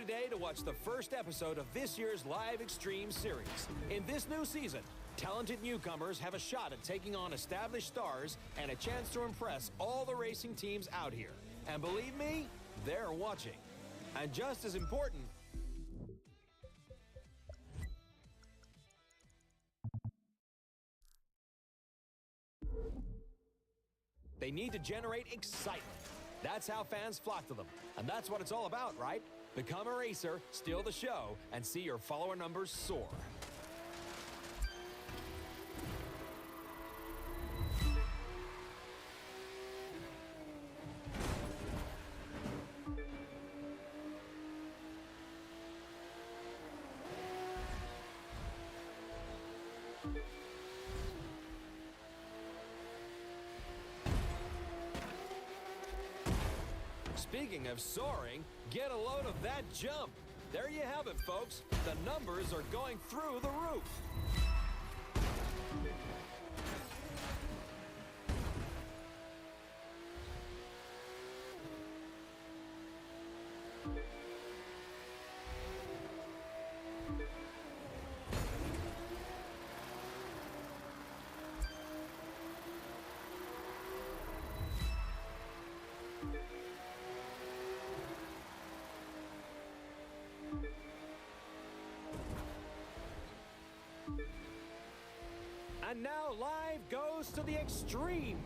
today to watch the first episode of this year's live Extreme series. In this new season, talented newcomers have a shot at taking on established stars and a chance to impress all the racing teams out here. And believe me, they're watching. And just as important, they need to generate excitement. That's how fans flock to them. And that's what it's all about, right? Become a racer, steal the show, and see your follower numbers soar. Speaking of soaring, get a load of that jump. There you have it, folks. The numbers are going through the roof. And now live goes to the extreme.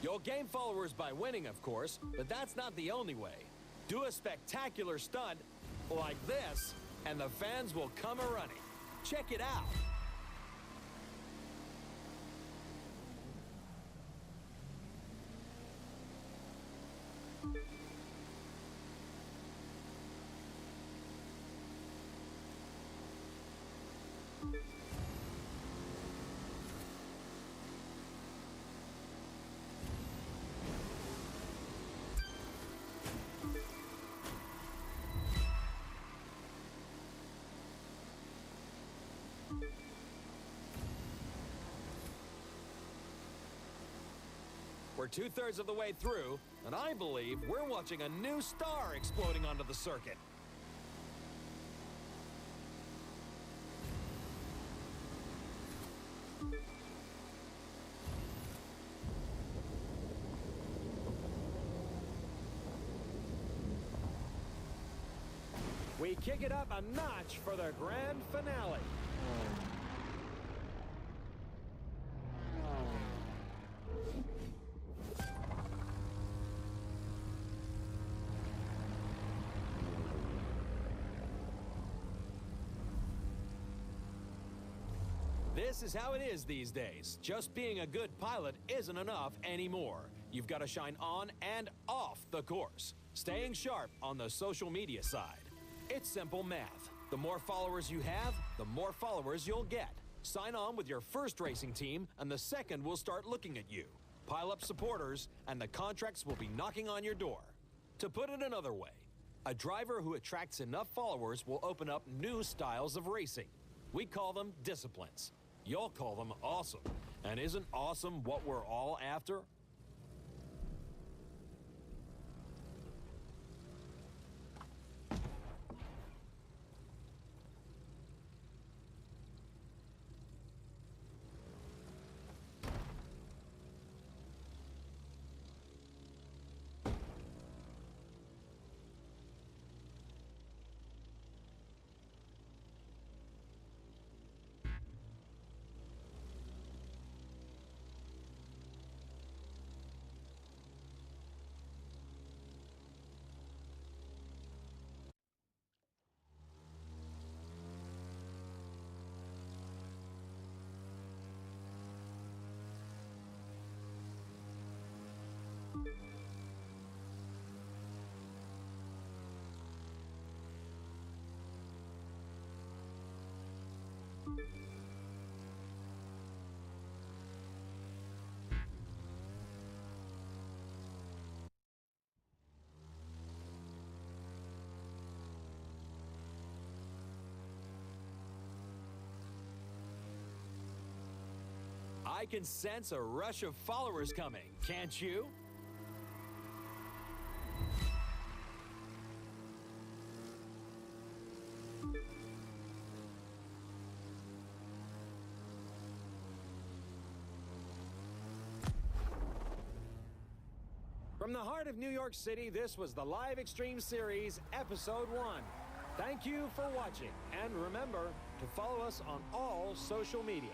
You'll gain followers by winning, of course, but that's not the only way. Do a spectacular stunt like this, and the fans will come a-running. Check it out. We're 2/3 of the way through, and I believe we're watching a new star exploding onto the circuit. We kick it up a notch for the grand finale. This is how it is these days. Just being a good pilot isn't enough anymore. You've got to shine on and off the course, staying sharp on the social media side. It's simple math. The more followers you have, the more followers you'll get. Sign on with your first racing team, and the second will start looking at you. Pile up supporters, and the contracts will be knocking on your door. To put it another way, a driver who attracts enough followers will open up new styles of racing. We call them disciplines. You'll call them awesome. And isn't awesome what we're all after? I can sense a rush of followers coming, can't you? From the heart of New York City, this was the Live Extreme Series, Episode 1. Thank you for watching, and remember to follow us on all social media.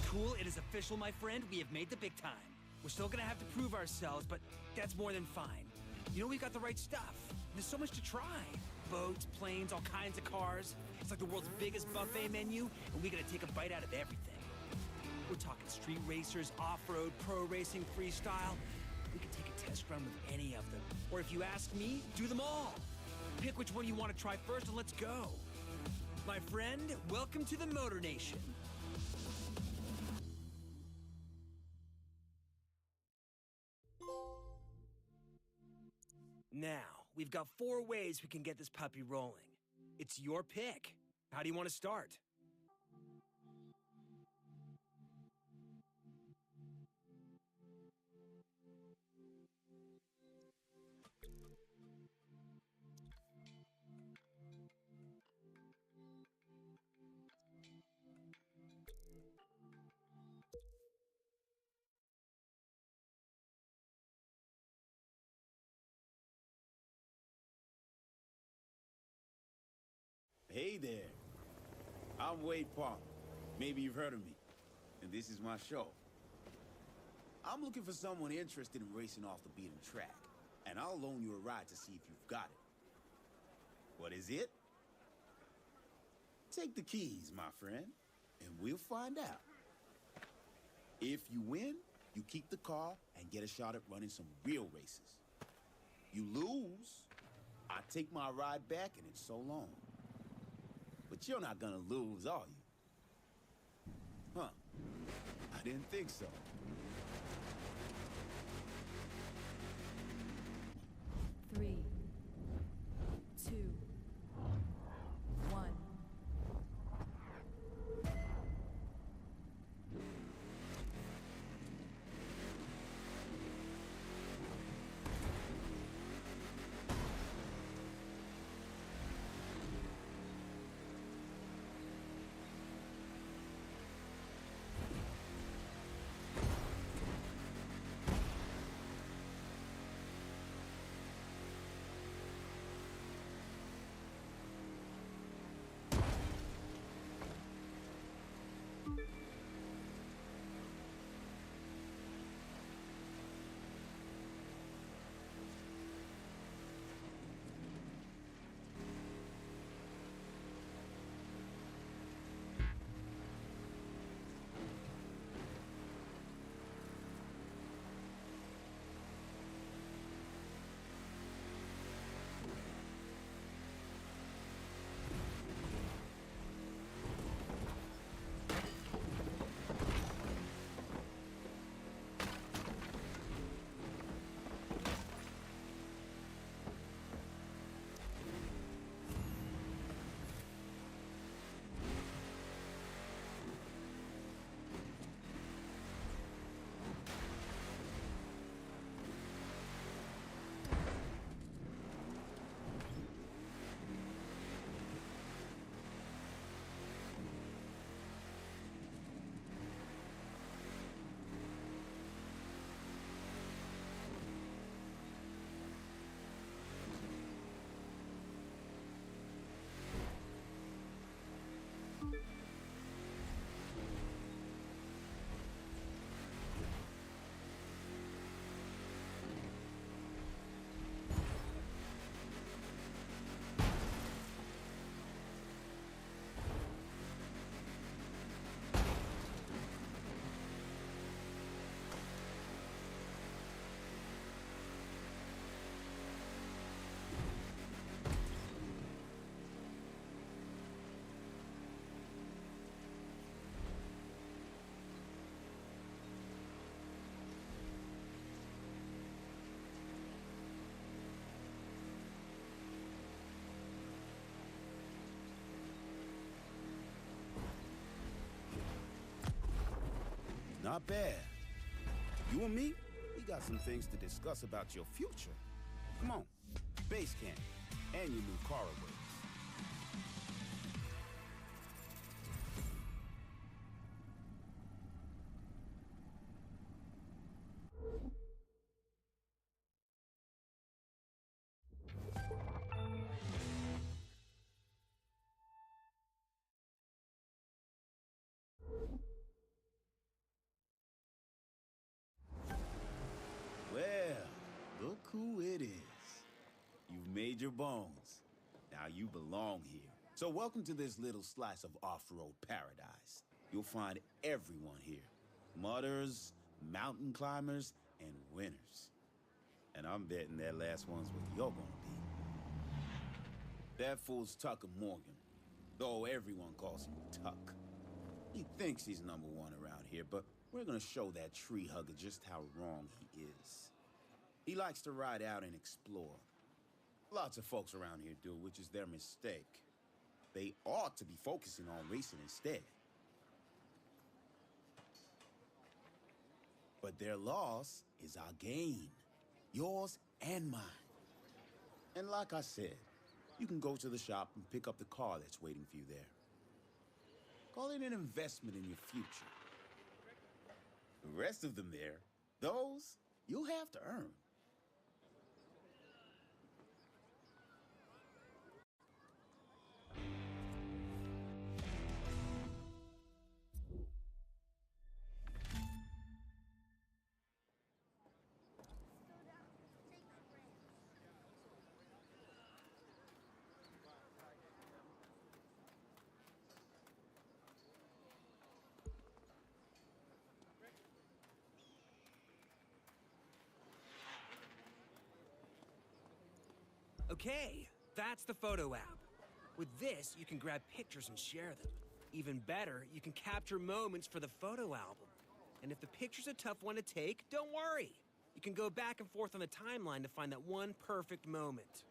Cool, it is official, my friend. We have made the big time. We're still gonna have to prove ourselves, but that's more than fine. You know, we've got the right stuff. There's so much to try. Boats, planes, all kinds of cars. It's like the world's biggest buffet menu, and we gotta take a bite out of everything. We're talking street racers, off-road, pro racing, freestyle. We could take a test run with any of them. Or if you ask me, do them all. Pick which one you want to try first, and let's go. My friend, welcome to the Motor Nation. Now, we've got 4 ways we can get this puppy rolling. It's your pick. How do you want to start? Hey there, I'm Wade Palmer. Maybe you've heard of me, and this is my show. I'm looking for someone interested in racing off the beaten track, and I'll loan you a ride to see if you've got it. What is it? Take the keys, my friend, and we'll find out. If you win, you keep the car and get a shot at running some real races. You lose, I take my ride back and it's so long. But you're not gonna lose, are you? Huh. I didn't think so. Three, two, one. Not bad. You and me, we got some things to discuss about your future. Come on, base camp, and your new car awaits. Well, look who it is. You've made your bones. Now you belong here. So welcome to this little slice of off-road paradise. You'll find everyone here. Mudders, mountain climbers, and winners. And I'm betting that last one's what you're gonna be. That fool's Tucker Morgan, though everyone calls him Tuck. He thinks he's #1 around here, but we're gonna show that tree hugger just how wrong he is. He likes to ride out and explore. Lots of folks around here do, which is their mistake. They ought to be focusing on racing instead. But their loss is our gain. Yours and mine. And like I said, you can go to the shop and pick up the car that's waiting for you there. Call it an investment in your future. The rest of them there, those you'll have to earn. Okay, that's the photo app. With this, you can grab pictures and share them. Even better, you can capture moments for the photo album. And if the picture's a tough one to take, don't worry. You can go back and forth on the timeline to find that one perfect moment.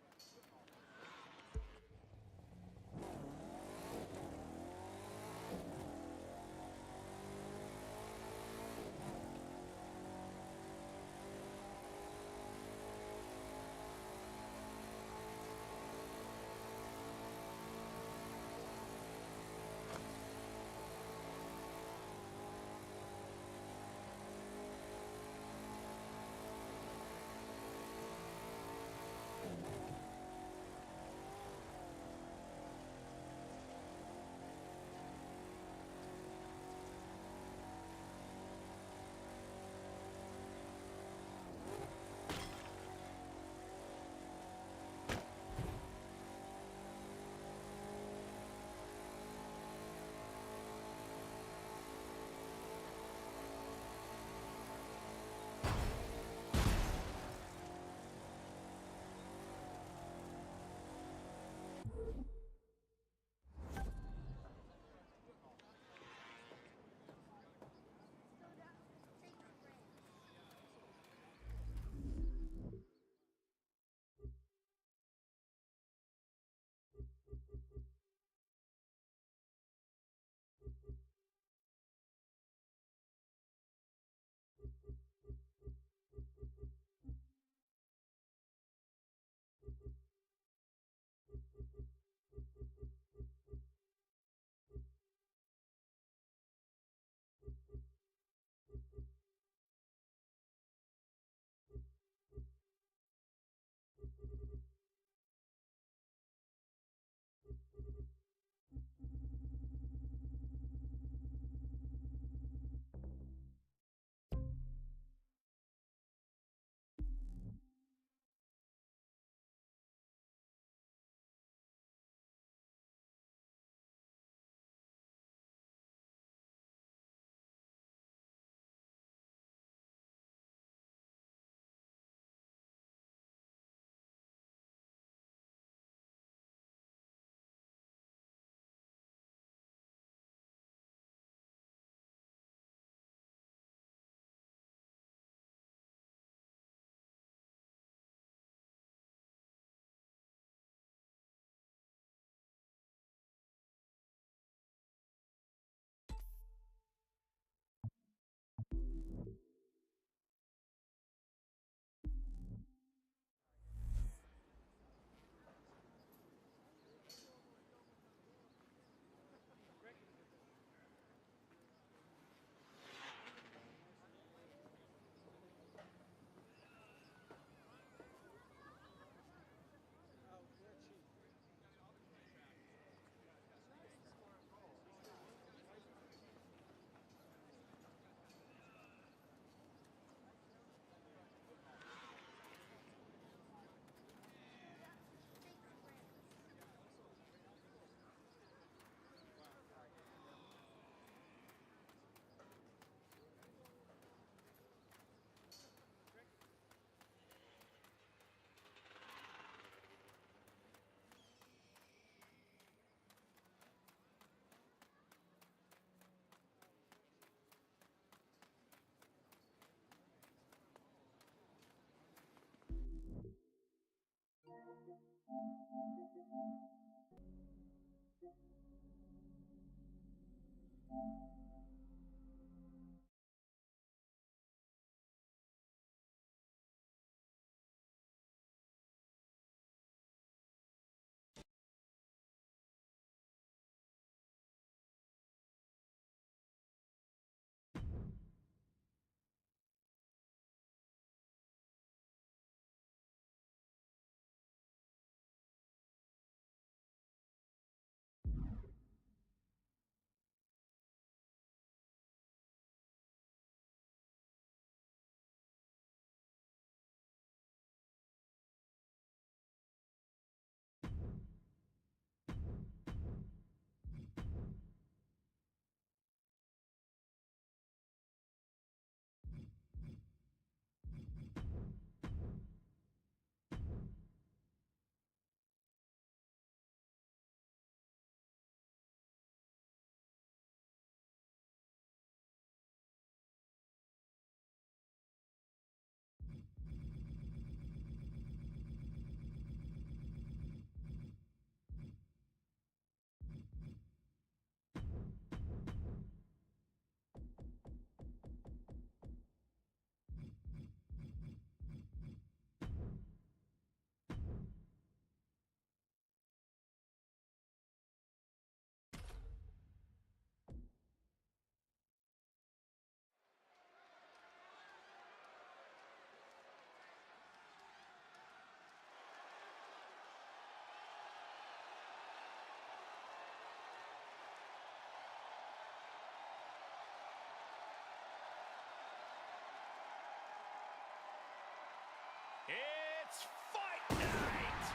It's fight night!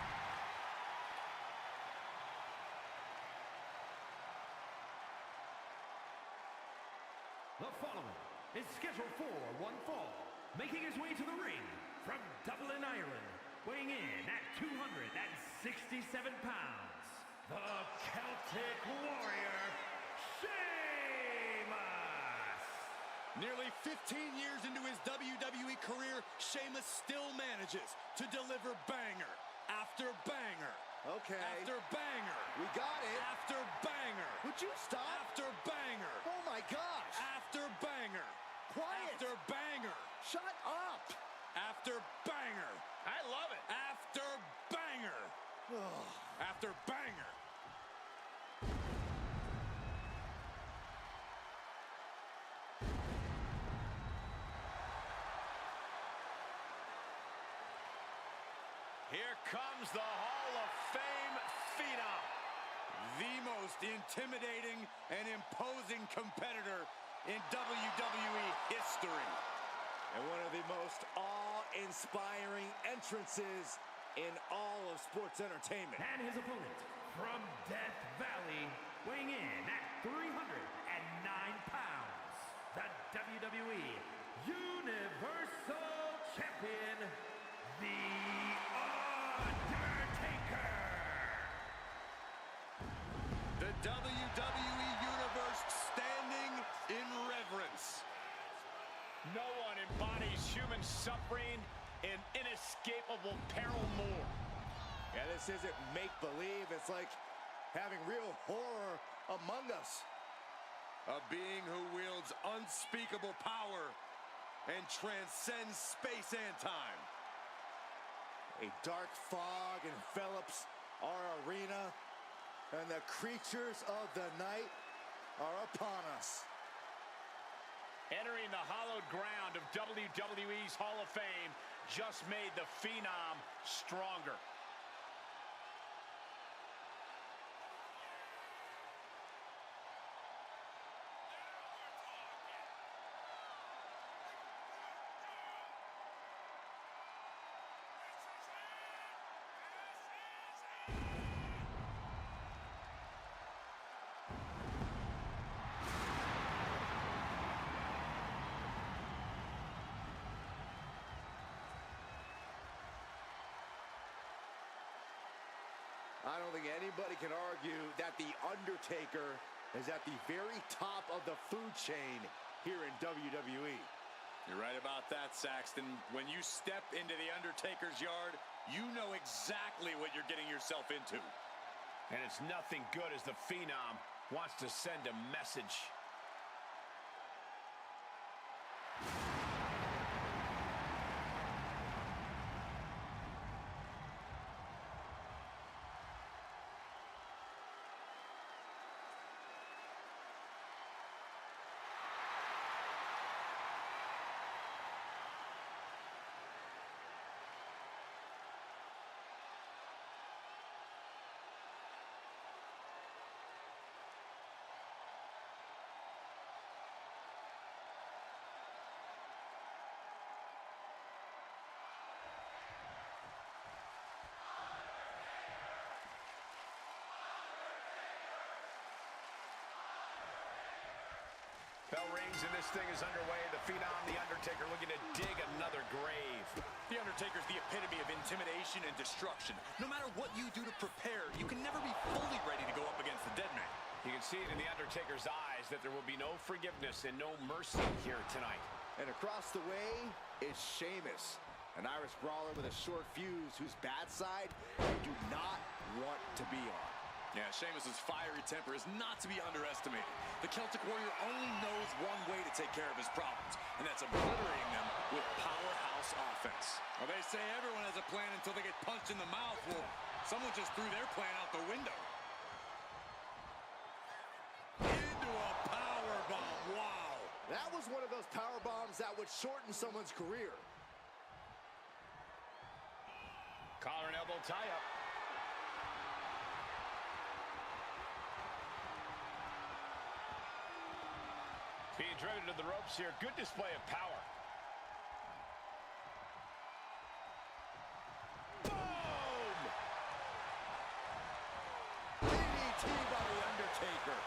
The following is scheduled for one fall, making his way to the ring from Dublin, Ireland, weighing in at 267 pounds, the Celtic Warrior, Sheamus! Nearly 15 years into his WWE career, Sheamus still manages to deliver banger after banger. Okay. After banger. We got it. After banger. Would you stop? After banger. Oh my gosh. After banger. Quiet. After banger. Shut up. After banger. I love it. After banger. After banger. Here comes the Hall of Fame phenom. The most intimidating and imposing competitor in WWE history. And one of the most awe-inspiring entrances in all of sports entertainment. And his opponent from Death Valley, weighing in at 309 pounds, the WWE Universal Champion, The Undertaker! The WWE Universe standing in reverence. No one embodies human suffering and inescapable peril more. Yeah, this isn't make-believe. It's like having real horror among us. A being who wields unspeakable power and transcends space and time. A dark fog envelops our arena, and the creatures of the night are upon us. Entering the hallowed ground of WWE's Hall of Fame just made the phenom stronger. I don't think anybody can argue that The Undertaker is at the very top of the food chain here in WWE. You're right about that, Saxton. When you step into The Undertaker's yard, you know exactly what you're getting yourself into. And it's nothing good as the phenom wants to send a message. Bell rings and this thing is underway. The Phenom, The Undertaker, looking to dig another grave. The Undertaker's the epitome of intimidation and destruction. No matter what you do to prepare, you can never be fully ready to go up against the dead man. You can see it in The Undertaker's eyes that there will be no forgiveness and no mercy here tonight. And across the way is Sheamus, an Irish brawler with a short fuse whose bad side you do not want to be on. Yeah, Sheamus's fiery temper is not to be underestimated. The Celtic Warrior only knows one way to take care of his problems, and that's obliterating them with powerhouse offense. Well, they say everyone has a plan until they get punched in the mouth. Well, someone just threw their plan out the window. Into a powerbomb, wow. That was one of those power bombs that would shorten someone's career. Collar and elbow tie-up. Being driven to the ropes here. Good display of power. Boom! DDT by The Undertaker.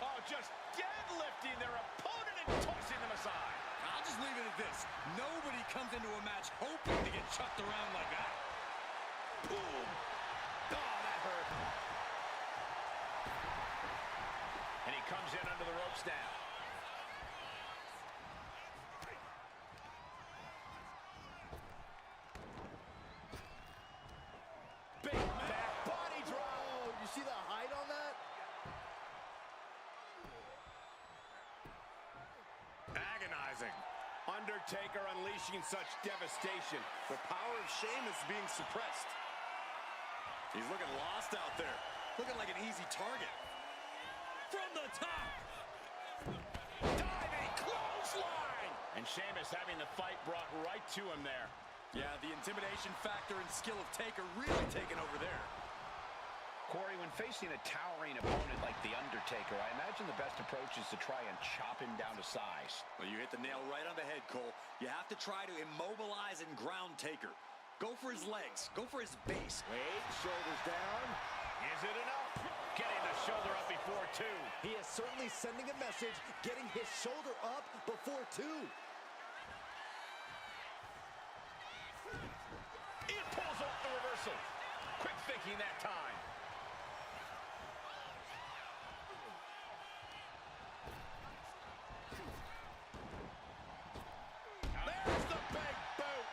Oh, just deadlifting their opponent and tossing them aside. I'll just leave it at this. Nobody comes into a match hoping to get chucked around like that. Boom! Oh, that hurt. And he comes in under the ropes now. Big back body drop. Oh, you see the height on that? Agonizing. Undertaker unleashing such devastation. The power of Sheamus being suppressed. He's looking lost out there. Looking like an easy target. From the top. Diving clothesline. And Sheamus having the fight brought right to him there. Yeah, the intimidation factor and skill of Taker really taking over there. Corey, when facing a towering opponent like The Undertaker, I imagine the best approach is to try and chop him down to size. Well, you hit the nail right on the head, Cole. You have to try to immobilize and ground Taker. Go for his legs. Go for his base. Wait, shoulders down. Is it enough? Getting the shoulder up before two. He is certainly sending a message, getting his shoulder up before two. It pulls off the reversal. Quick thinking that time. There's the big boot.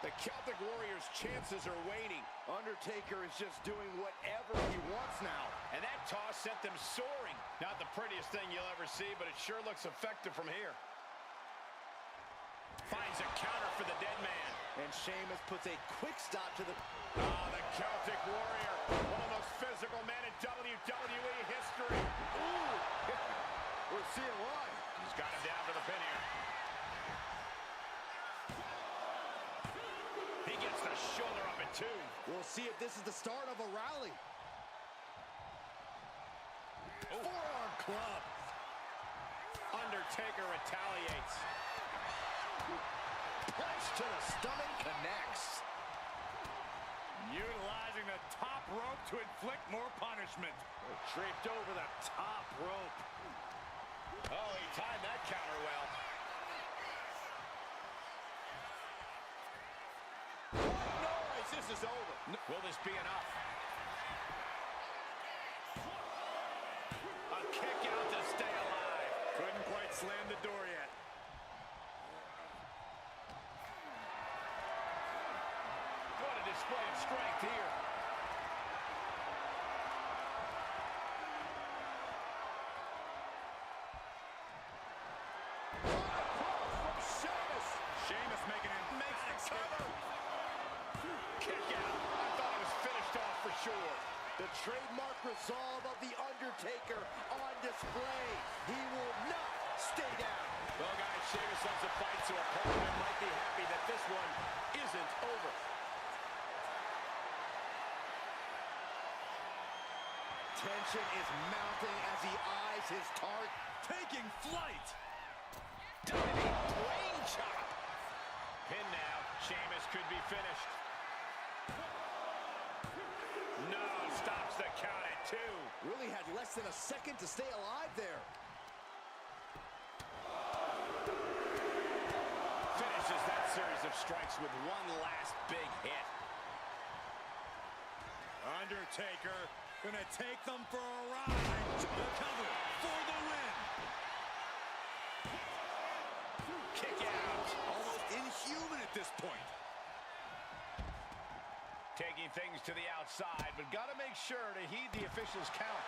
The Celtic Warrior's chances are waning. Undertaker is just doing whatever he wants now. And that toss sent them soaring. Not the prettiest thing you'll ever see, but it sure looks effective from here. Finds a counter for the dead man. And Sheamus puts a quick stop to the... Ah, the Celtic Warrior, one of the most physical men in WWE history. Ooh! We're seeing why. He's got him down for the pin here. He gets the shoulder up at two. We'll see if this is the start of a rally. Ooh. Forearm club. Undertaker retaliates. Punch to the stomach connects. Utilizing the top rope to inflict more punishment. Draped over the top rope. Oh, he timed that counter well. What noise? This is over. Will this be enough? A kick out to stay alive. Couldn't quite slam the door yet. What a display of strength here. From Sheamus. Sheamus making an emphatic cover. Kick out. I thought it was finished off for sure. The trademark resolve of The Undertaker on display. He will not stay down. Well, guys, Sheamus loves to fight, so a part of him might be happy that this one isn't over. Tension is mounting as he eyes his target. Taking flight. Diving brain chop. Pin now. Sheamus could be finished. No, stops the count at 2. Really had less than a second to stay alive there. Finishes that series of strikes with one last big hit. Undertaker gonna take them for a ride. The cover for the win. Kick out. Almost inhuman at this point. Taking things to the outside, but got to make sure to heed the officials' count.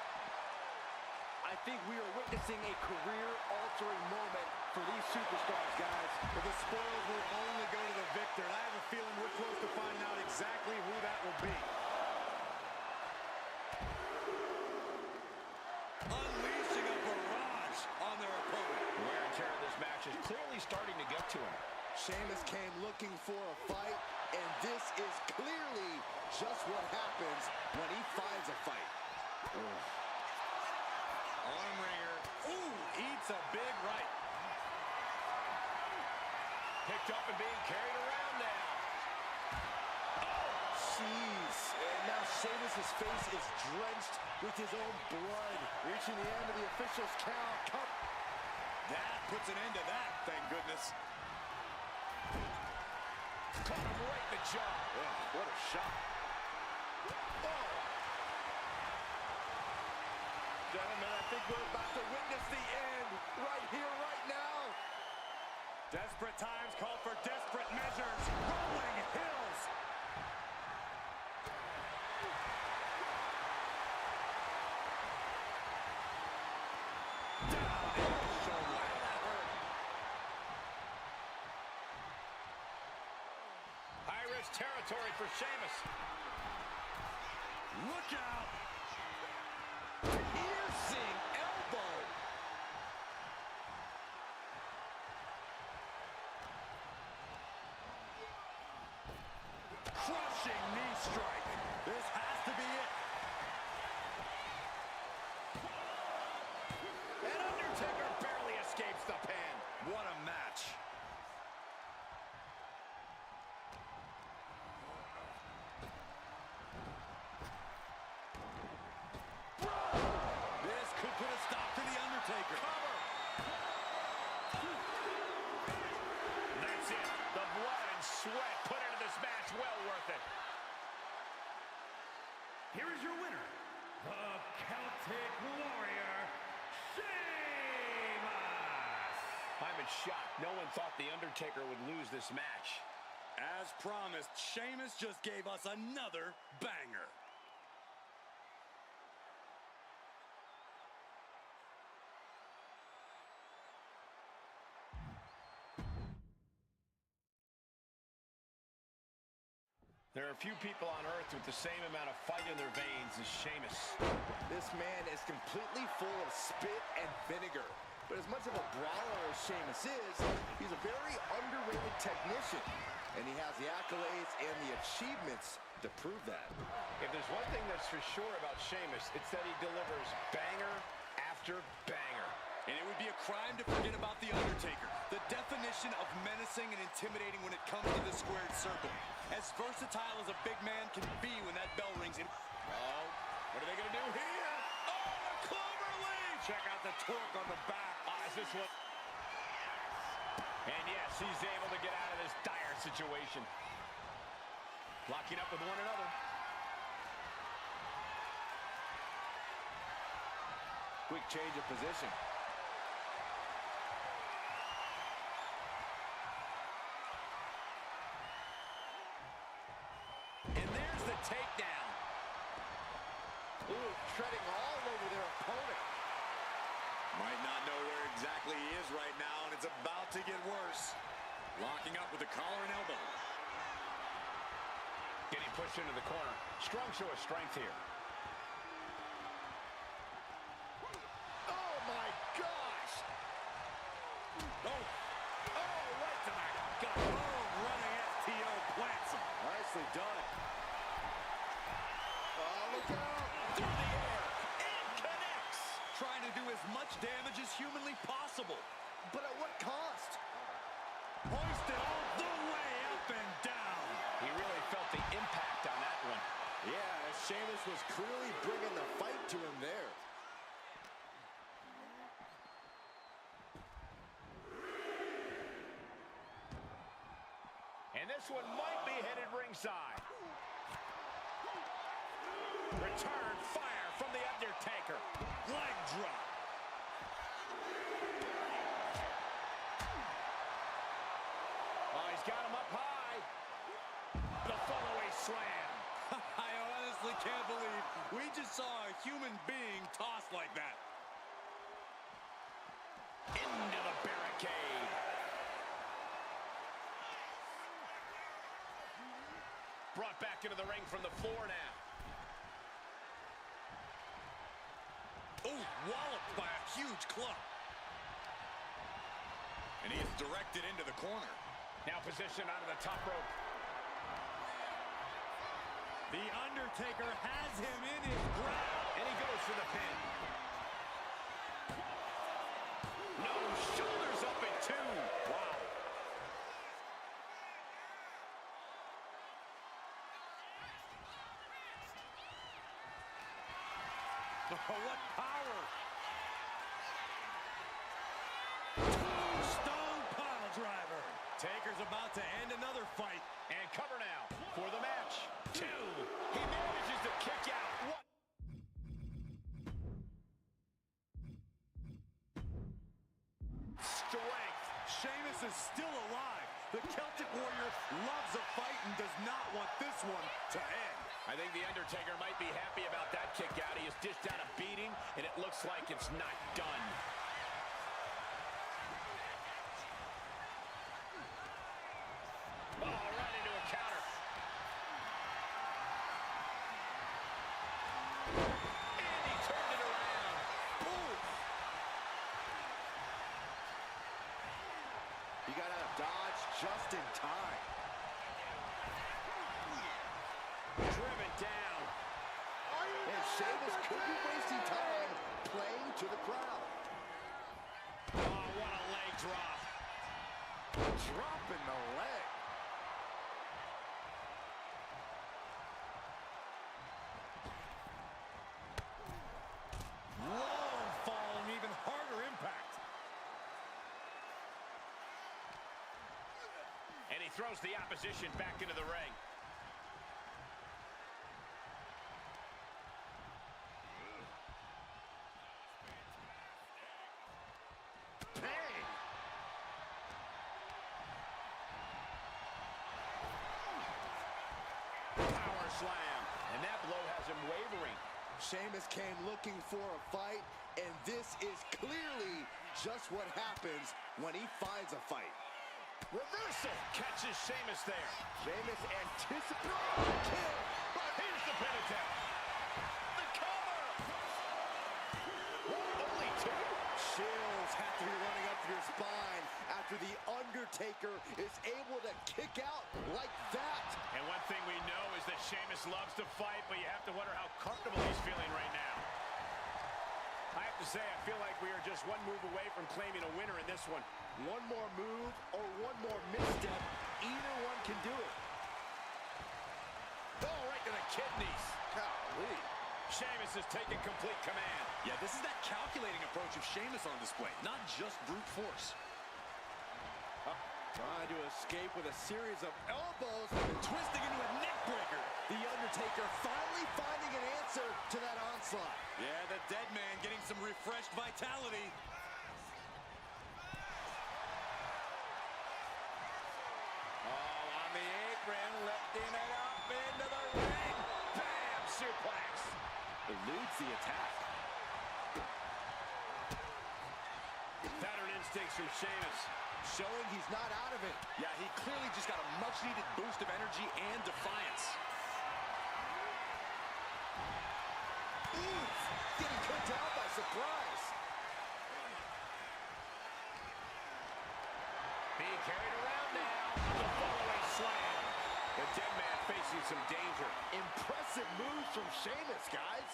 I think we are witnessing a career-altering moment for these superstars, guys. But the spoils will only go to the victor, and I have a feeling we're close to finding out exactly who that will be. Unleashing a barrage on their opponent. Wear and tear of this match is clearly starting to get to him. Sheamus came looking for a fight, and this is clearly just what happens when he finds a fight. Arm wringer. Ooh, eats a big right. Picked up and being carried around now. Jeez. And now Sheamus' face is drenched with his own blood. Reaching the end of the official's count. That puts an end to that, thank goodness. Caught him right in the jaw. What a shot. Oh. Gentlemen, I think we're about to witness the end right here, right now. Desperate times call for desperate measures. Rolling hills. Down in the shoulder. That hurt. High-risk territory for Sheamus. Look out. Piercing elbow. Crushing knee strike. This has to be it. And Undertaker barely escapes the pin. What a match. This could put a stop to the Undertaker. That's it. The blood and sweat put into this match. Well worth it. Here is your winner, the Celtic Warrior, Sheamus! I'm in shock. No one thought The Undertaker would lose this match. As promised, Sheamus just gave us another banger. There are few people on earth with the same amount of fight in their veins as Sheamus. This man is completely full of spit and vinegar. But as much of a brawler as Sheamus is, he's a very underrated technician. And he has the accolades and the achievements to prove that. If there's one thing that's for sure about Sheamus, it's that he delivers banger after banger. And it would be a crime to forget about The Undertaker, the definition of menacing and intimidating when it comes to the squared circle. As versatile as a big man can be when that bell rings. Oh, what are they going to do here? Oh, the clover leaf! Check out the torque on the back. Is this one? And yes, he's able to get out of this dire situation. Locking up with one another. Quick change of position. And there's the takedown. Ooh, treading all over their opponent. Might not know where exactly he is right now, and it's about to get worse. Locking up with the collar and elbow. Getting pushed into the corner. Strong show of strength here. Oh my gosh! Oh, right to the gut. Oh, running FTO plants him. Nicely done. Oh, look out! Through the air, and connects. Trying to do as much damage as humanly possible. But at what cost? Hoisted all the way up and down. He really felt the impact on was clearly bringing the fight to him there. And this one might be headed ringside. Return fire from The Undertaker. Leg drop. Oh, he's got him up high. The follow-away slam. I honestly can't believe we just saw a human being tossed like that. Into the barricade. Brought back into the ring from the floor now. Oh, walloped by a huge club. And he is directed into the corner. Now positioned onto the top rope. The Undertaker has him in his grasp. And he goes for the pin. No, shoulders up at 2. Wow. Oh, what power. Tombstone pile driver. Taker's about to end another fight. And cover now for the match. 2. He manages to kick out. What? Strength. Sheamus is still alive. The Celtic Warrior loves a fight and does not want this one to end. I think The Undertaker might be happy about that kick out. He has dished out a beating, and it looks like it's not done. Oh, right into a counter. And he turned it around. Boom. He got out of dodge just in time. Driven down. And Sheamus could be wasting time playing to the crowd. Oh, what a leg drop. Dropping the leg. Long fall and even harder impact. And he throws the opposition back into the ring. Bang! Power slam. And that blow has him wavering. Sheamus came looking for a fight, and this is clearly just what happens when he finds a fight. Reversal catches Sheamus there. Sheamus anticipates the kill. But here's the pin attempt. The cover. Only 2. Chills have to be running up your spine after The Undertaker is able to kick out like that. And one thing we know is that Sheamus loves to fight, but you have to wonder how comfortable he's feeling right now. I have to say, I feel like we are just one move away from claiming a winner in this one. One more move or one more misstep, either one can do it. Oh, right to the kidneys. Golly. Sheamus is taking complete command. Yeah, this is that calculating approach of Sheamus on display, not just brute force. Trying to escape with a series of elbows and twisting into a neck breaker. The Undertaker finally finding an answer to that onslaught. Yeah, the dead man getting some refreshed vitality. Oh, on the apron, lifting it up into the ring. Bam! Suplex. Eludes the attack. Pattern instincts from Sheamus. Showing he's not out of it. Yeah, he clearly just got a much-needed boost of energy and defiance. Oof! Getting cut down by surprise. Being carried around now. The follow-away slam. The dead man facing some danger. Impressive moves from Sheamus, guys.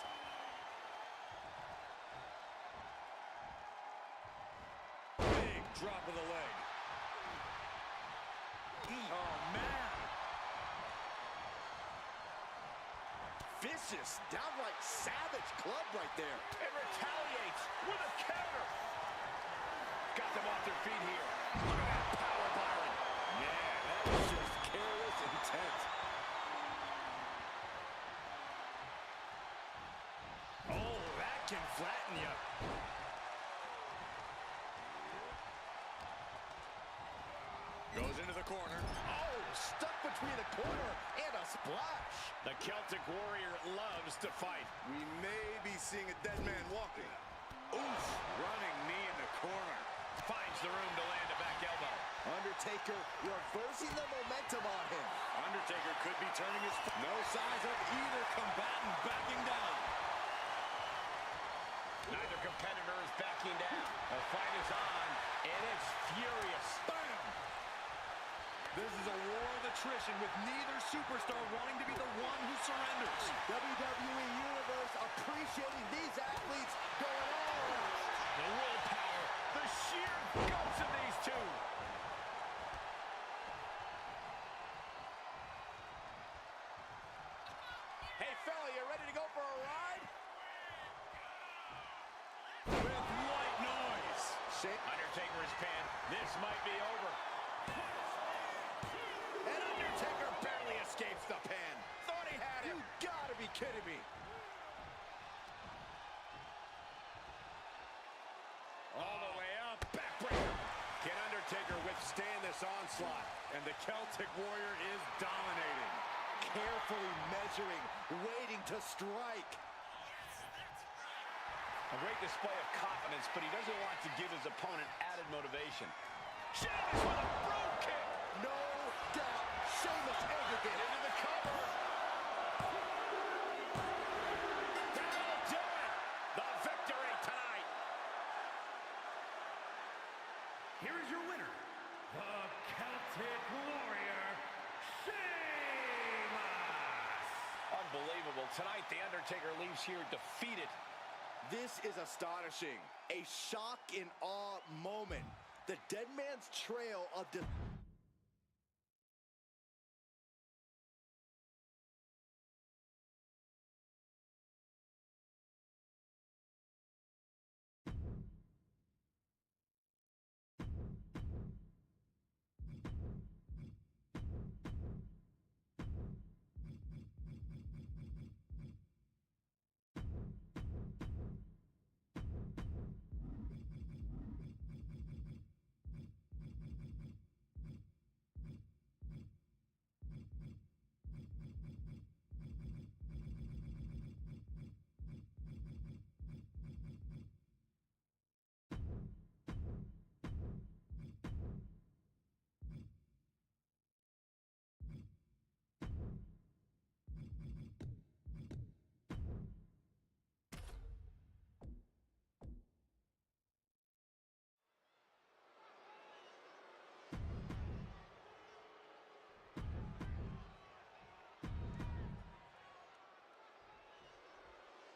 Big drop of the leg. Oh, man. vicious, downright savage club right there. And retaliates with a counter. Got them off their feet here. Look at that power, Byron. Man, that was just careless intent. Oh, that can flatten you. Goes into the corner. Oh, stuck between a corner and a splash. The Celtic Warrior loves to fight. We may be seeing a dead man walking. Oof, running knee in the corner. Finds the room to land a back elbow. Undertaker reversing the momentum on him. Undertaker could be turning his... No signs of either combatant backing down. Neither competitor is backing down. The fight is on, and it's furious. Bam! This is a war of attrition with neither superstar wanting to be the one who surrenders. WWE Universe appreciating these athletes going all out. The willpower, the sheer guts of these two. Hey, fella, you ready to go for a ride? With light noise. Undertaker is pinned. This might be over. And Undertaker barely escapes the pin. Thought he had him. You gotta be kidding me. All the way up. Backbreaker. Can Undertaker withstand this onslaught? And the Celtic Warrior is dominating. Carefully measuring, waiting to strike. A great display of confidence, but he doesn't want to give his opponent added motivation. Sheamus with a brogue kick. No doubt, Sheamus ended it. Into the cover. That'll do it. The victory tonight. Here is your winner, the Celtic Warrior, Sheamus! Unbelievable. Tonight, The Undertaker leaves here defeated. This is astonishing. A shock and awe moment. The dead man's trail of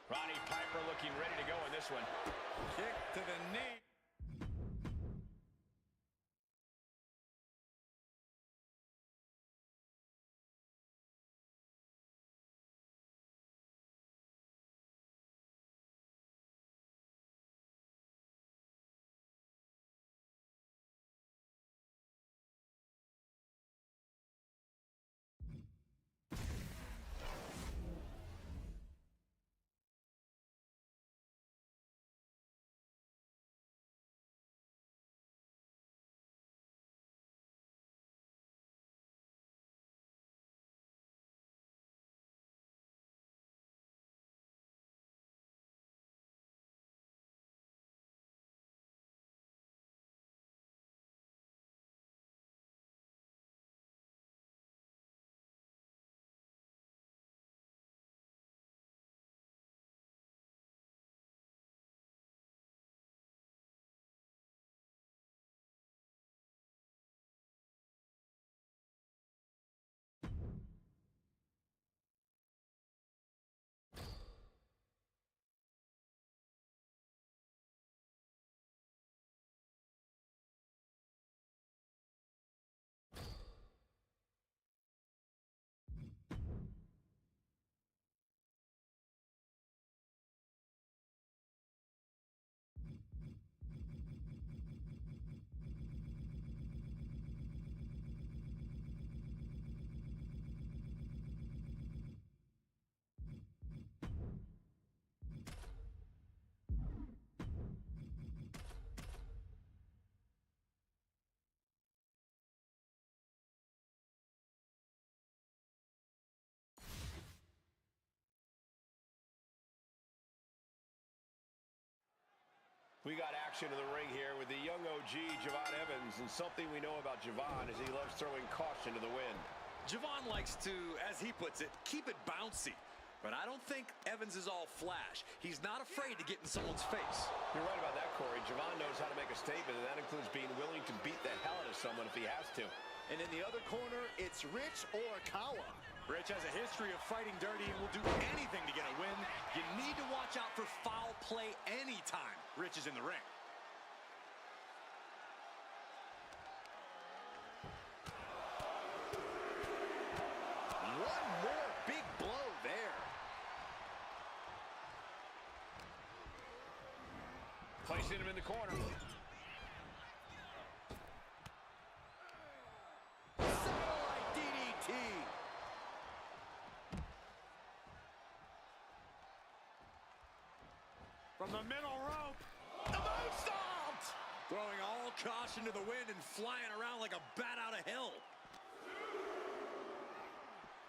Roddy Piper looking ready to go in this one. Kick to the knee. We got action in the ring here with the young OG, Javon Evans, and something we know about Javon is he loves throwing caution to the wind. Javon likes to, as he puts it, keep it bouncy. But I don't think Evans is all flash. He's not afraid to get in someone's face. You're right about that, Corey. Javon knows how to make a statement, and that includes being willing to beat the hell out of someone if he has to. And in the other corner, it's Rich Orakawa. Rich has a history of fighting dirty and will do anything to get a win. You need to watch out for foul play anytime Rich is in the ring. One more big blow there. Placing him in the corner. Satellite DDT. From the middle rope. The moonsault! Throwing all caution to the wind and flying around like a bat out of hell.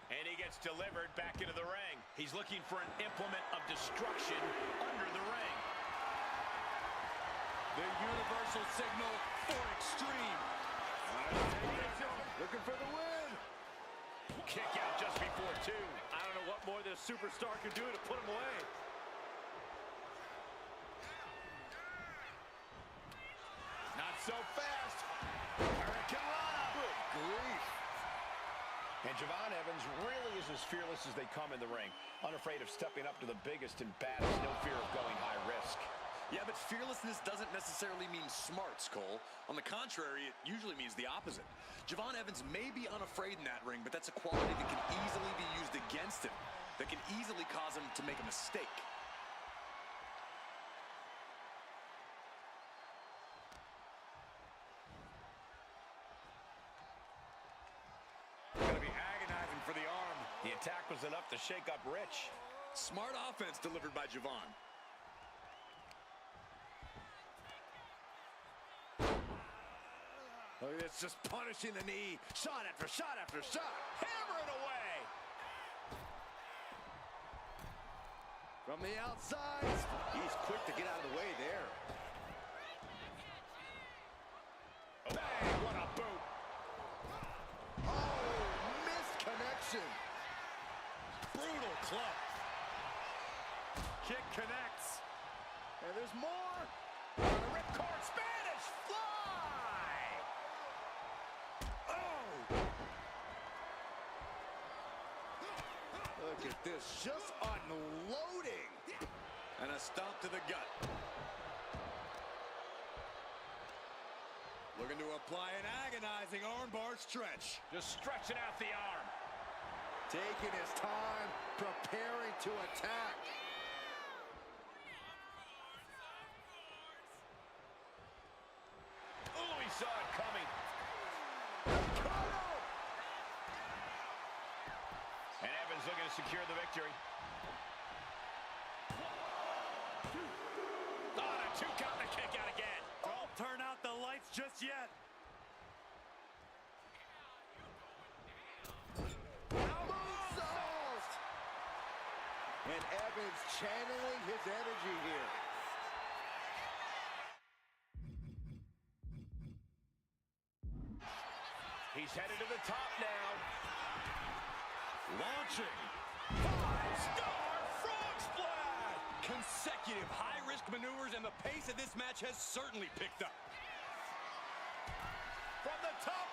And he gets delivered back into the ring. He's looking for an implement of destruction under the ring. The universal signal for extreme. Looking for the win. Kick out just before 2. I don't know what more this superstar can do to put him away. Not so fast. Hurricane Rana. Good grief. And Javon Evans really is as fearless as they come in the ring. Unafraid of stepping up to the biggest and baddest. No fear of going high risk. Yeah, but fearlessness doesn't necessarily mean smarts, Cole. On the contrary, it usually means the opposite. Javon Evans may be unafraid in that ring, but that's a quality that can easily be used against him, that can easily cause him to make a mistake. Gonna be agonizing for the arm. The attack was enough to shake up Rich. Smart offense delivered by Javon. Look at this, just punishing the knee. Shot after shot after shot. Hammer it away. From the outside. He's quick to get out of the way there. Bang, what a boot. Oh, missed connection. Brutal club. Kick connects. And there's more. Ripcord Spanish fly. Oh. Look at this, just unloading. And a stomp to the gut. Looking to apply an agonizing armbar stretch. Just stretching out the arm. Taking his time, preparing to attack. Oh, he saw it coming. And Evans looking to secure the victory. Oh, a 2 count and a kick out again. Don't turn out the lights just yet. Moonsault! And Evans channeling his energy here. He's headed to the top now. Launching. 5-star frog splash. Consecutive high-risk maneuvers, and the pace of this match has certainly picked up. From the top.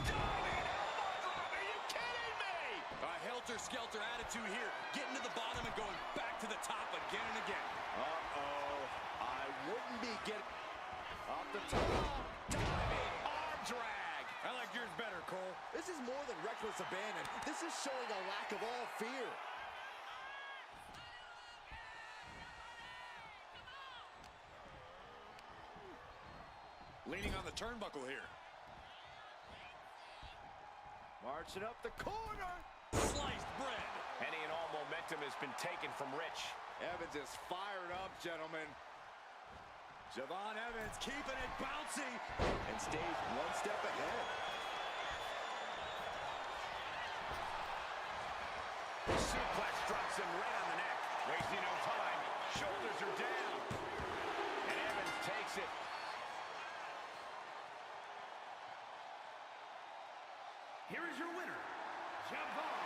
Diving elbow drop. Are you kidding me? A helter-skelter attitude here, getting to the bottom and going back to the top again and again. Uh-oh. I wouldn't be getting off the top. Diving arm drag. I like yours better, Cole. This is more than reckless abandon. This is showing a lack of all fear. Leaning on the turnbuckle here. Marching up the corner. Sliced bread. Any and all momentum has been taken from Rich. Evans is fired up, gentlemen. Javon Evans keeping it bouncy. And stays one step ahead. Suplex drops him right on the neck. Wasting no time. Shoulders are down. And Evans here is your winner, Javon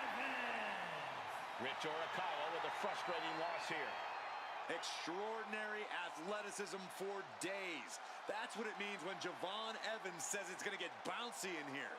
Evans. Rich Horikawa with a frustrating loss here. Extraordinary athleticism for days. That's what it means when Javon Evans says it's going to get bouncy in here.